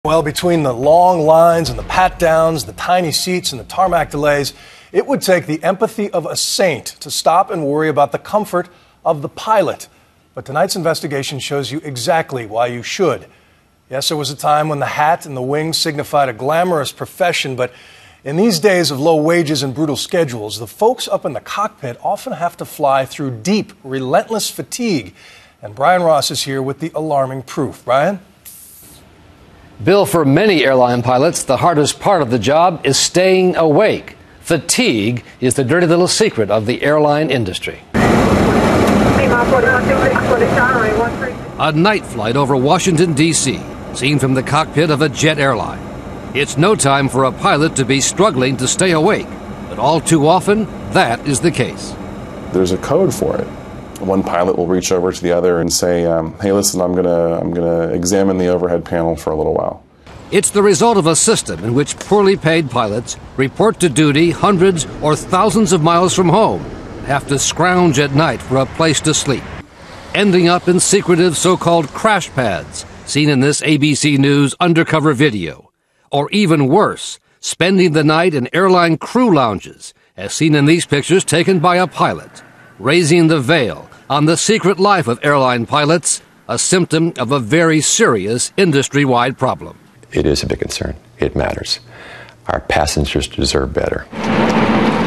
Well, between the long lines and the pat-downs, the tiny seats and the tarmac delays, it would take the empathy of a saint to stop and worry about the comfort of the pilot. But tonight's investigation shows you exactly why you should. Yes, there was a time when the hat and the wings signified a glamorous profession, but in these days of low wages and brutal schedules, the folks up in the cockpit often have to fly through deep, relentless fatigue. And Brian Ross is here with the alarming proof. Brian? Bill, for many airline pilots, the hardest part of the job is staying awake. Fatigue is the dirty little secret of the airline industry. A night flight over Washington, D.C., seen from the cockpit of a jet airline. It's no time for a pilot to be struggling to stay awake, but all too often, that is the case. There's a code for it. One pilot will reach over to the other and say, hey, listen, I'm gonna examine the overhead panel for a little while. It's the result of a system in which poorly paid pilots report to duty hundreds or thousands of miles from home and have to scrounge at night for a place to sleep, ending up in secretive so-called crash pads seen in this ABC News undercover video. Or even worse, spending the night in airline crew lounges, as seen in these pictures taken by a pilot, raising the veil on the secret life of airline pilots, a symptom of a very serious industry-wide problem. It is a big concern. It matters. Our passengers deserve better.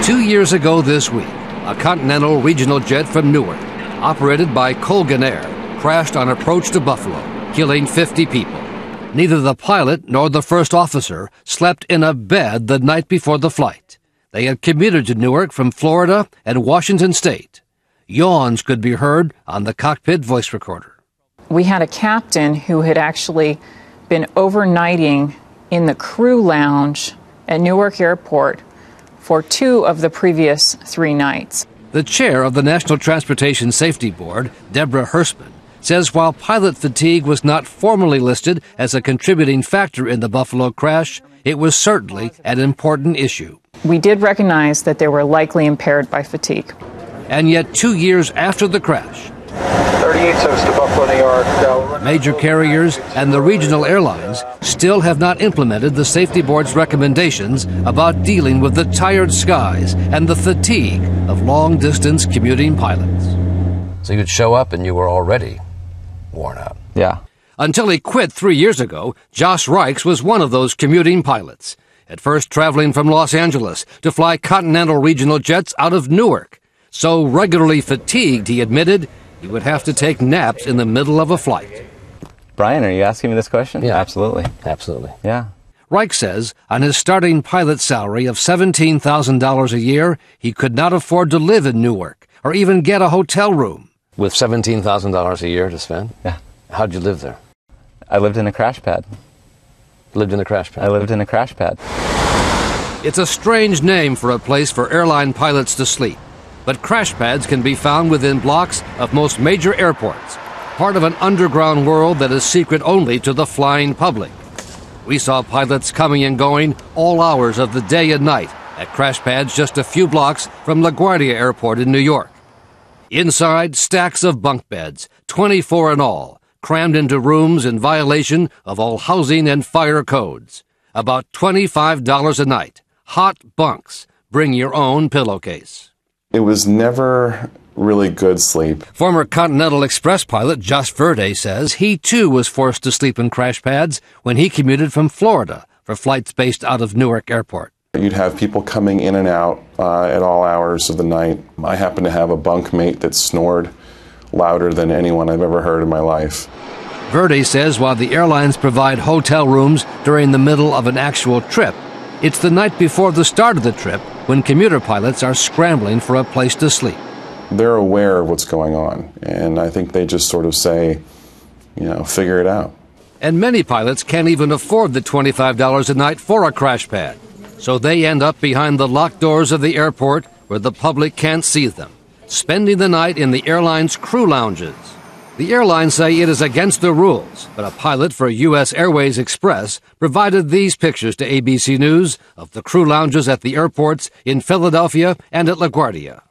2 years ago this week, a Continental regional jet from Newark, operated by Colgan Air, crashed on approach to Buffalo, killing 50 people. Neither the pilot nor the first officer slept in a bed the night before the flight. They had commuted to Newark from Florida and Washington State. Yawns could be heard on the cockpit voice recorder. We had a captain who had actually been overnighting in the crew lounge at Newark Airport for 2 of the previous 3 nights. The chair of the National Transportation Safety Board, Deborah Hersman, says while pilot fatigue was not formally listed as a contributing factor in the Buffalo crash, it was certainly an important issue. We did recognize that they were likely impaired by fatigue. And yet 2 years after the crash, 38 to Buffalo, New York. Major carriers and the regional airlines still have not implemented the Safety Board's recommendations about dealing with the tired skies and the fatigue of long-distance commuting pilots. So you'd show up and you were already worn out. Yeah. Until he quit 3 years ago, Josh Reichs was one of those commuting pilots, at first traveling from Los Angeles to fly Continental regional jets out of Newark. So regularly fatigued, he admitted, he would have to take naps in the middle of a flight. Brian, are you asking me this question? Yeah. Absolutely. Absolutely. Yeah. Reich says on his starting pilot salary of $17,000 a year, he could not afford to live in Newark or even get a hotel room. With $17,000 a year to spend? Yeah. How'd you live there? I lived in a crash pad. Lived in a crash pad? I lived in a crash pad. It's a strange name for a place for airline pilots to sleep, but crash pads can be found within blocks of most major airports, part of an underground world that is secret only to the flying public. We saw pilots coming and going all hours of the day and night at crash pads just a few blocks from LaGuardia Airport in New York. Inside, stacks of bunk beds, 24 in all, crammed into rooms in violation of all housing and fire codes. About $25 a night. Hot bunks. Bring your own pillowcase. It was never really good sleep. Former Continental Express pilot Josh Verde says he too was forced to sleep in crash pads when he commuted from Florida for flights based out of Newark Airport. You'd have people coming in and out at all hours of the night. I happen to have a bunkmate that snored louder than anyone I've ever heard in my life. Verde says while the airlines provide hotel rooms during the middle of an actual trip, it's the night before the start of the trip when commuter pilots are scrambling for a place to sleep. They're aware of what's going on, and I think they just sort of say, figure it out. And many pilots can't even afford the $25 a night for a crash pad, so they end up behind the locked doors of the airport where the public can't see them, spending the night in the airline's crew lounges. The airlines say it is against the rules, but a pilot for U.S. Airways Express provided these pictures to ABC News of the crew lounges at the airports in Philadelphia and at LaGuardia.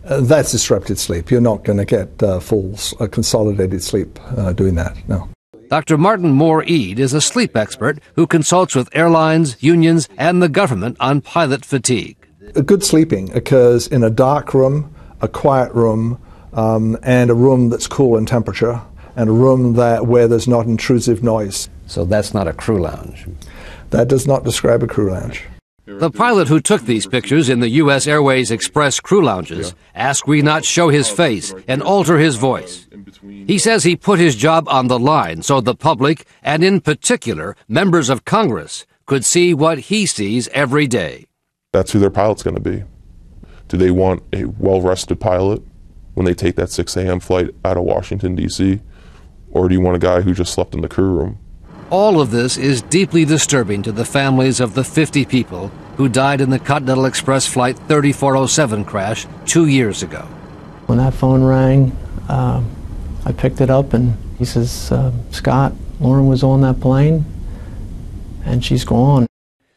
That's disrupted sleep. You're not going to get full consolidated sleep doing that, no. Dr. Martin Moore-Eade is a sleep expert who consults with airlines, unions, and the government on pilot fatigue. Good sleeping occurs in a dark room, a quiet room, and a room that's cool in temperature, and a room where there's not intrusive noise. So that's not a crew lounge? That does not describe a crew lounge. The pilot who took these pictures in the U.S. Airways Express crew lounges asked we not show his face and alter his voice. He says he put his job on the line so the public, and in particular members of Congress, could see what he sees every day. That's who their pilot's going to be. Do they want a well-rested pilot when they take that 6 a.m. flight out of Washington, D.C., or do you want a guy who just slept in the crew room? All of this is deeply disturbing to the families of the 50 people who died in the Continental Express Flight 3407 crash 2 years ago. When that phone rang, I picked it up and he says, Scott, Lauren was on that plane and she's gone.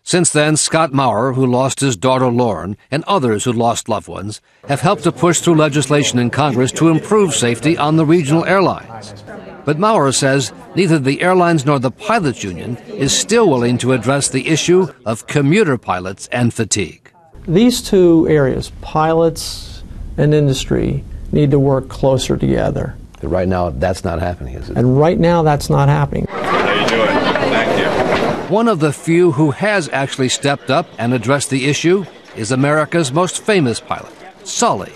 Since then, Scott Maurer, who lost his daughter Lauren, and others who lost loved ones, have helped to push through legislation in Congress to improve safety on the regional airlines. But Maurer says neither the airlines nor the pilots union is still willing to address the issue of commuter pilots and fatigue. These two areas, pilots and industry, need to work closer together. Right now, that's not happening, is it? And right now, that's not happening. How you doing? Thank you. One of the few who has actually stepped up and addressed the issue is America's most famous pilot, Sully,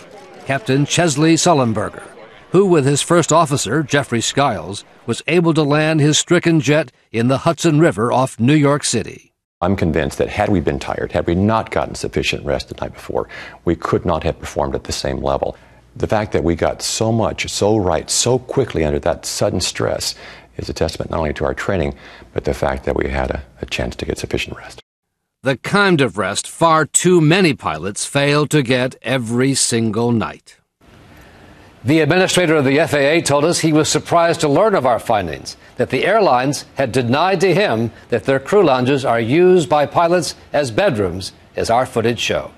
Captain Chesley Sullenberger, who, with his first officer, Jeffrey Skiles, was able to land his stricken jet in the Hudson River off New York City. I'm convinced that had we been tired, had we not gotten sufficient rest the night before, we could not have performed at the same level. The fact that we got so much, so right, so quickly under that sudden stress is a testament not only to our training, but the fact that we had a chance to get sufficient rest. The kind of rest far too many pilots fail to get every single night. The administrator of the FAA told us he was surprised to learn of our findings, that the airlines had denied to him that their crew lounges are used by pilots as bedrooms, as our footage shows.